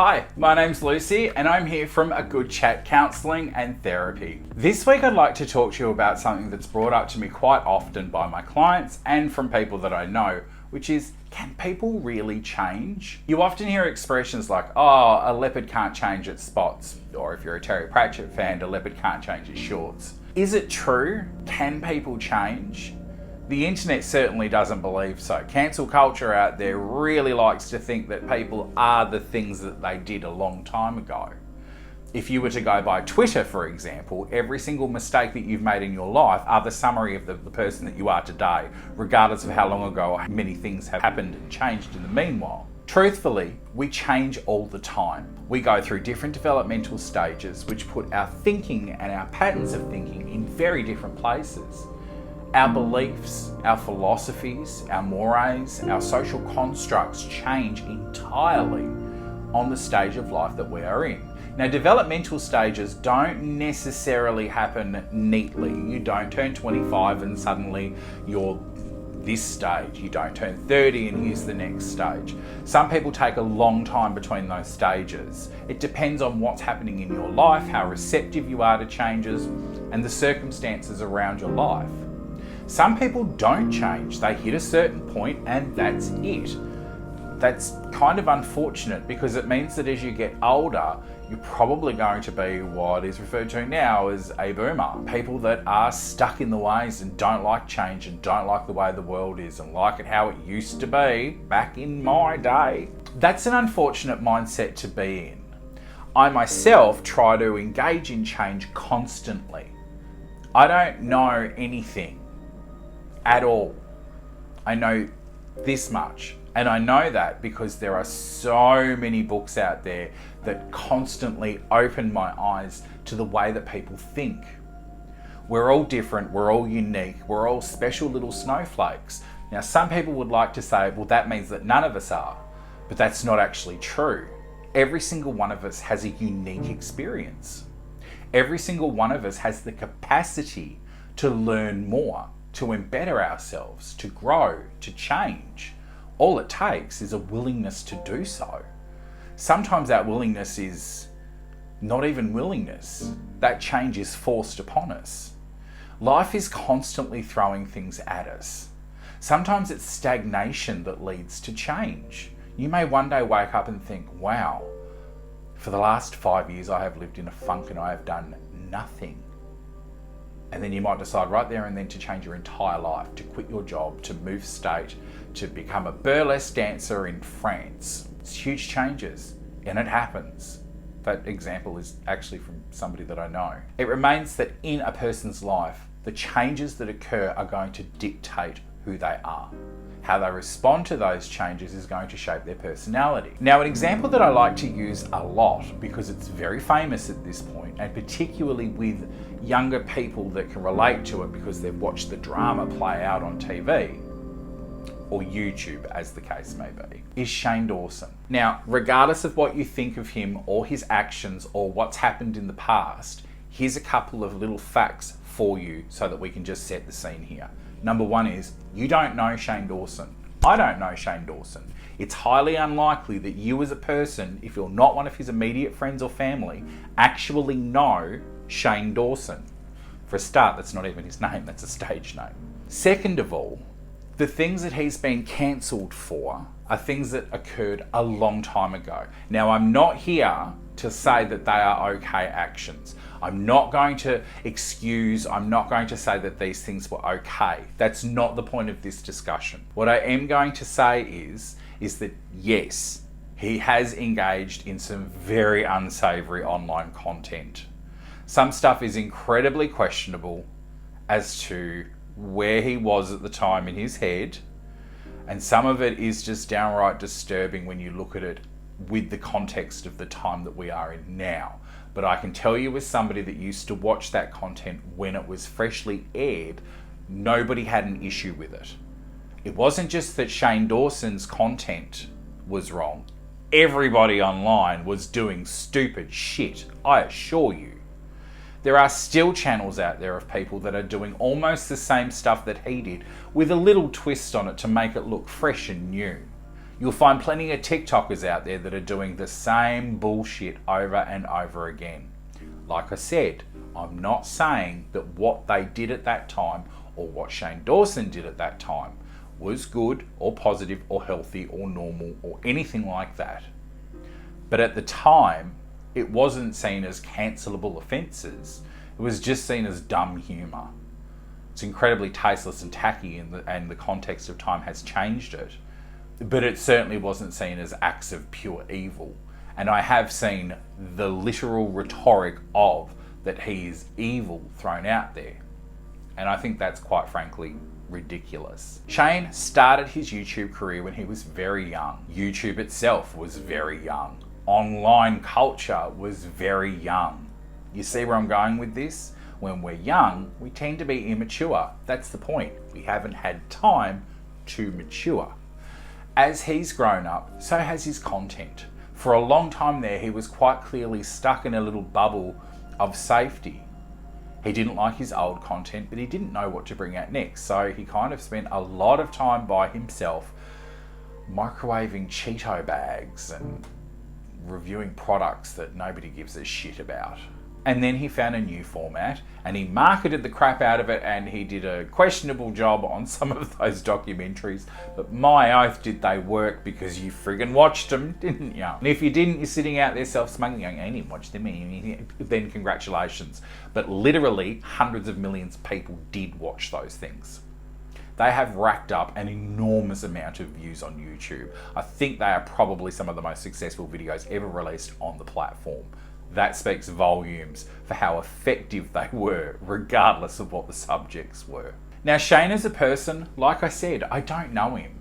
Hi, my name's Lucy and I'm here from A Good Chat Counselling and Therapy. This week I'd like to talk to you about something that's brought up to me quite often by my clients and from people that I know, which is, can people really change? You often hear expressions like, oh, a leopard can't change its spots, or if you're a Terry Pratchett fan, a leopard can't change its shorts. Is it true? Can people change? The internet certainly doesn't believe so. Cancel culture out there really likes to think that people are the things that they did a long time ago. If you were to go by Twitter, for example, every single mistake that you've made in your life are the summary of the person that you are today, regardless of how long ago or how many things have happened and changed in the meanwhile. Truthfully, we change all the time. We go through different developmental stages which put our thinking and our patterns of thinking in very different places. Our beliefs, our philosophies, our mores, our social constructs change entirely on the stage of life that we are in. Now, developmental stages don't necessarily happen neatly. You don't turn 25 and suddenly you're this stage. You don't turn 30 and here's the next stage. Some people take a long time between those stages. It depends on what's happening in your life, how receptive you are to changes, and the circumstances around your life. Some people don't change. They hit a certain point and that's it. That's kind of unfortunate because it means that as you get older, you're probably going to be what is referred to now as a boomer. People that are stuck in the ways and don't like change and don't like the way the world is and like it how it used to be back in my day. That's an unfortunate mindset to be in. I myself try to engage in change constantly. I don't know anything at all. I know this much. And I know that because there are so many books out there that constantly open my eyes to the way that people think. We're all different, we're all unique, we're all special little snowflakes. Now, some people would like to say, well, that means that none of us are, but that's not actually true. Every single one of us has a unique experience. Every single one of us has the capacity to learn more, to embetter ourselves, to grow, to change. All it takes is a willingness to do so. Sometimes that willingness is not even willingness. That change is forced upon us. Life is constantly throwing things at us. Sometimes it's stagnation that leads to change. You may one day wake up and think, wow, for the last 5 years I have lived in a funk and I have done nothing. And then you might decide right there and then to change your entire life, to quit your job, to move state, to become a burlesque dancer in France. It's huge changes, and it happens. That example is actually from somebody that I know. It remains that in a person's life, the changes that occur are going to dictate who they are. How they respond to those changes is going to shape their personality. Now, an example that I like to use a lot because it's very famous at this point, and particularly with younger people that can relate to it because they've watched the drama play out on TV, or YouTube as the case may be, is Shane Dawson. Now, regardless of what you think of him or his actions or what's happened in the past, here's a couple of little facts for you so that we can just set the scene here. Number one is, you don't know Shane Dawson. I don't know Shane Dawson. It's highly unlikely that you as a person, if you're not one of his immediate friends or family, actually know Shane Dawson. For a start, that's not even his name, that's a stage name. Second of all, the things that he's been cancelled for are things that occurred a long time ago. Now, I'm not here to say that they are okay actions. I'm not going to excuse, I'm not going to say that these things were okay. That's not the point of this discussion. What I am going to say is that yes, he has engaged in some very unsavory online content. Some stuff is incredibly questionable as to where he was at the time in his head, and some of it is just downright disturbing when you look at it with the context of the time that we are in now. But I can tell you, as somebody that used to watch that content when it was freshly aired, nobody had an issue with it. It wasn't just that Shane Dawson's content was wrong. Everybody online was doing stupid shit, I assure you. There are still channels out there of people that are doing almost the same stuff that he did with a little twist on it to make it look fresh and new. You'll find plenty of TikTokers out there that are doing the same bullshit over and over again. Like I said, I'm not saying that what they did at that time or what Shane Dawson did at that time was good or positive or healthy or normal or anything like that. But at the time, it wasn't seen as cancelable offences. It was just seen as dumb humour. It's incredibly tasteless and tacky, and the context of time has changed it. But it certainly wasn't seen as acts of pure evil. And I have seen the literal rhetoric of that he is evil thrown out there. And I think that's quite frankly ridiculous. Shane started his YouTube career when he was very young. YouTube itself was very young. Online culture was very young. You see where I'm going with this? When we're young, we tend to be immature. That's the point. We haven't had time to mature. As he's grown up, so has his content. For a long time there, he was quite clearly stuck in a little bubble of safety. He didn't like his old content, but he didn't know what to bring out next. So he kind of spent a lot of time by himself microwaving Cheeto bags and reviewing products that nobody gives a shit about. And then he found a new format and he marketed the crap out of it, and he did a questionable job on some of those documentaries. But my oath, did they work, because you friggin' watched them, didn't you? And if you didn't, you're sitting out there self-smuggling going, I didn't watch them. Then congratulations. But literally hundreds of millions of people did watch those things. They have racked up an enormous amount of views on YouTube. I think they are probably some of the most successful videos ever released on the platform. That speaks volumes for how effective they were, regardless of what the subjects were. Now, Shane as a person, like I said, I don't know him.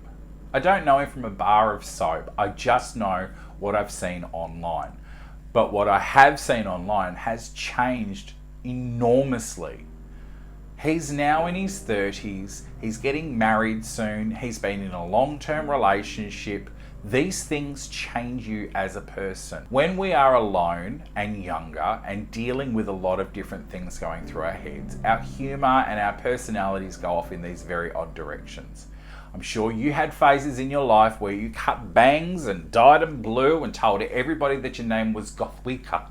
I don't know him from a bar of soap. I just know what I've seen online. But what I have seen online has changed enormously. He's now in his 30s, he's getting married soon, he's been in a long-term relationship. These things change you as a person. When we are alone and younger and dealing with a lot of different things going through our heads, our humour and our personalities go off in these very odd directions. I'm sure you had phases in your life where you cut bangs and dyed them blue and told everybody that your name was Gothwika,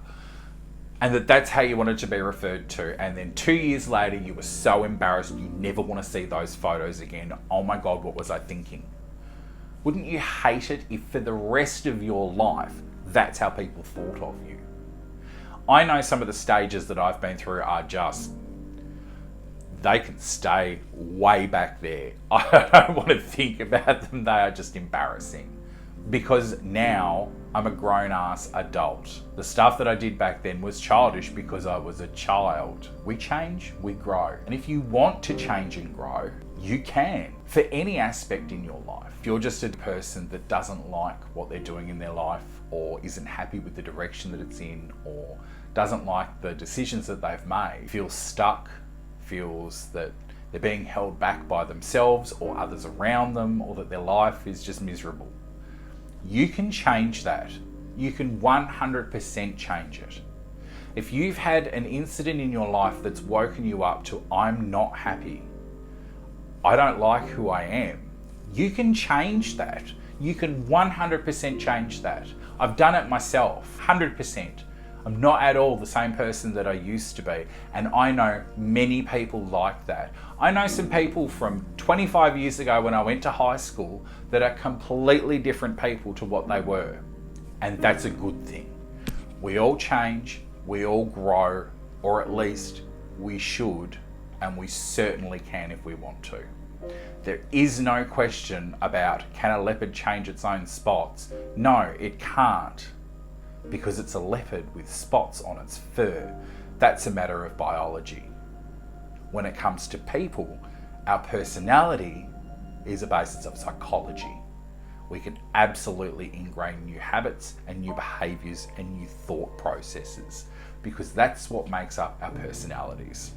and that's how you wanted to be referred to. And then 2 years later, you were so embarrassed you never want to see those photos again. Oh my God, what was I thinking? Wouldn't you hate it if for the rest of your life, that's how people thought of you? I know some of the stages that I've been through are just, they can stay way back there. I don't want to think about them. They are just embarrassing. Because now I'm a grown-ass adult. The stuff that I did back then was childish because I was a child. We change, we grow. And if you want to change and grow, you can, for any aspect in your life. If you're just a person that doesn't like what they're doing in their life, or isn't happy with the direction that it's in, or doesn't like the decisions that they've made, feels stuck, feels that they're being held back by themselves or others around them, or that their life is just miserable, you can change that. You can 100% change it. If you've had an incident in your life that's woken you up to, I'm not happy, I don't like who I am, you can change that. You can 100% change that. I've done it myself, 100%. I'm not at all the same person that I used to be. And I know many people like that. I know some people from 25 years ago when I went to high school that are completely different people to what they were. And that's a good thing. We all change, we all grow, or at least we should, and we certainly can if we want to. There is no question about, can a leopard change its own spots? No, it can't. Because it's a leopard with spots on its fur. That's a matter of biology. When it comes to people, our personality is a basis of psychology. We can absolutely ingrain new habits and new behaviours and new thought processes, because that's what makes up our personalities.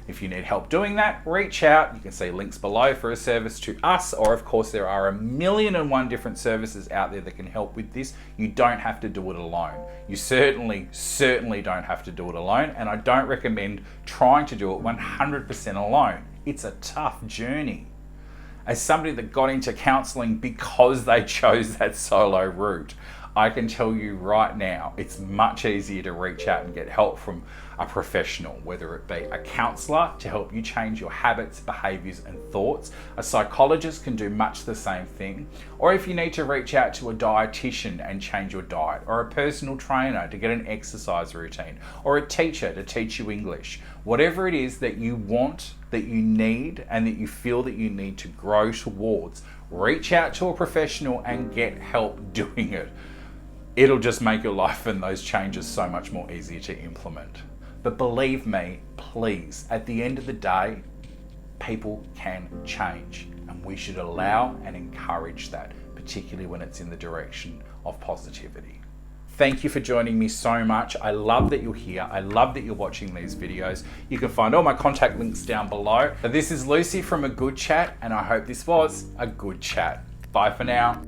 If you need help doing that, reach out. You can see links below for a service to us, or of course there are 1,000,001 different services out there that can help with this. You don't have to do it alone. You certainly don't have to do it alone, and I don't recommend trying to do it 100% alone. It's a tough journey. As somebody that got into counselling because they chose that solo route, I can tell you right now, it's much easier to reach out and get help from a professional, whether it be a counsellor to help you change your habits, behaviours and thoughts. A psychologist can do much the same thing. Or if you need to reach out to a dietitian and change your diet, or a personal trainer to get an exercise routine, or a teacher to teach you English. Whatever it is that you want, that you need, and that you feel that you need to grow towards, reach out to a professional and get help doing it. It'll just make your life and those changes so much more easier to implement. But believe me, please, at the end of the day, people can change, and we should allow and encourage that, particularly when it's in the direction of positivity. Thank you for joining me so much. I love that you're here. I love that you're watching these videos. You can find all my contact links down below. This is Lucy from A Good Chat, and I hope this was a good chat. Bye for now.